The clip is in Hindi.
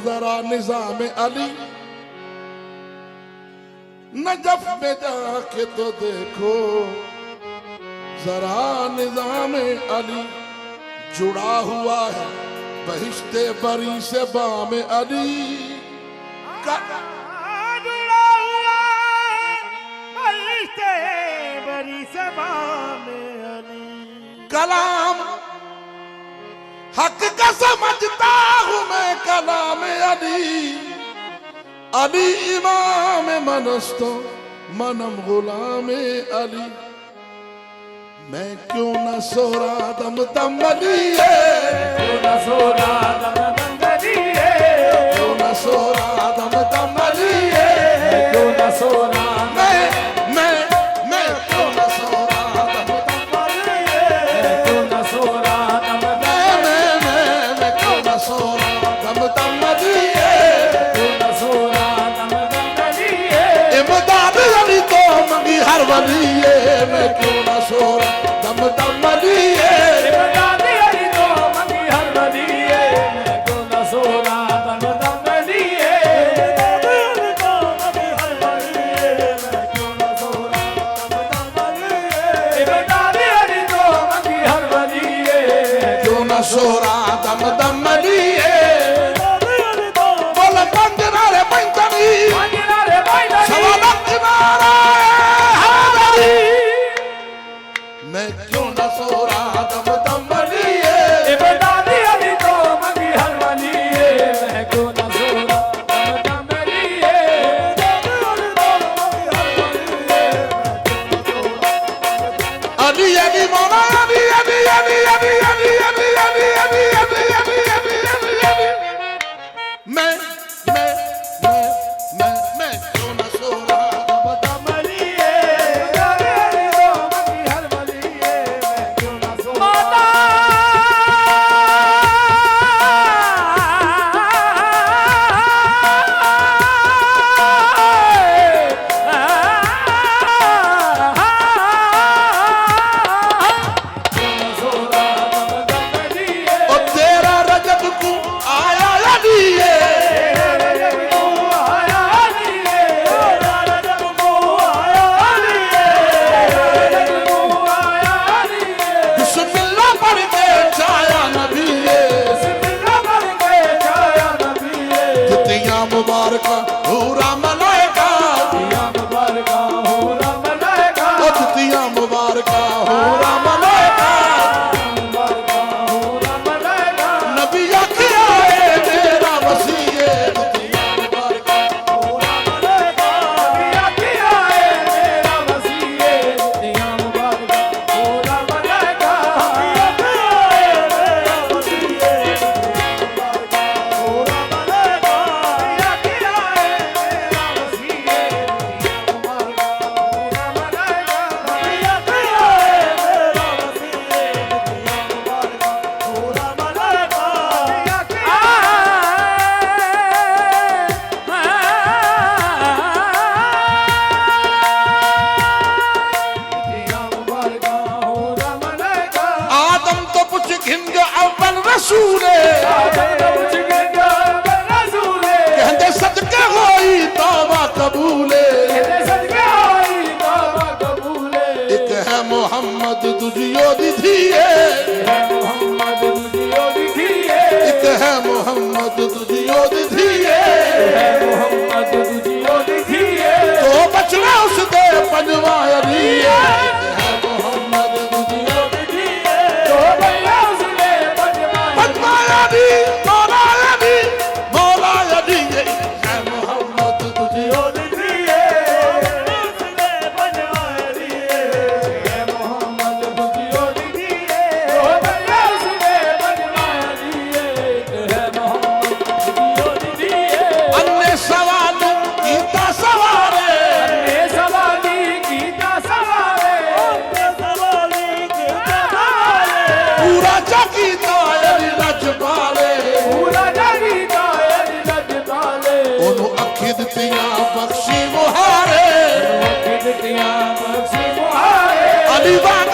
जरा निजाम अली नजफ में जाके तो देखो, जरा निजाम अली जुड़ा हुआ है बहिश्ते बरी से बाम अली। जुड़ा हुआ बहिश्ते बरी से बाम अली। कलाम हक का समझता हूँ मैं कलाम अली, अली इमाम मनस्तो मनम गुलाम अली। मैं क्यों न सोरा दम दम अली, क्यों न सोरा दम दम अली, क्यों न सोरा दम दम अली, क्यों न सोरा मैं क्यों न सोरा दम दम अली, क्यों न सोरा दम मैं क्यों न सोरा दम दम अली, क्यों न सोरा दम दम अली। इमदाद अली तो मंगी हर वली, मैं क्यों न सोरा दम दम अली, इमदाद अली तो मंगी हर वली, मैं क्यों न सोरा दम दम अली, इमदाद अली तो मंगी हर वली, मैं क्यों न सोरा दम दम अली, इमदाद अली तो मंगी हर वली, क्यों न सोरा दम दम अली। बोल पंजना रे पंजनी सवाल किनारा हमारी, मैं क्यों न सोरा दम दम अली, इमदाद अली तो मंगी हर वली, मैं क्यों न सोरा दम दम अली, इमदाद अली तो मंगी हर वली, अली अली मौला अली अली अली अली अली अली अली अली अली अली अली अली अली। मैं क्यों न सोरा दम दम अली, इमदाद अली तो मंगी हर वली, मैं क्यों न सोरा और तेरा रजब को आया अली, बिस्मिल्लाह पढ़ के छाया नबी, तितियां मुबारक पूरा मलाइका, ओ तितियां मुबारक पूरा मलाइका। नबी आखिया है मेरा वसीए, तितियां मुबारक पूरा मलाइका। आदम तो पुछ घिंग अव्वल रसूले, कहंदे सदके होई तौबा कबूले। एक है मोहम्मद तुझियो दी धीए, एक है मोहम्मद तुझियो दी धीए, तो बचना उसके पंजवा अली, एक है मोहम्मद तुझियो दी धीए, पंजवा अली मौला अली मौला अली, एक है मोहम्मद तुझियो दी धीए। अन्य सवाल कीता सवारे, पूरा जगीता अली लजपाले, ओनू अखी दित्तियां बख्शी मुहारे, अली वांग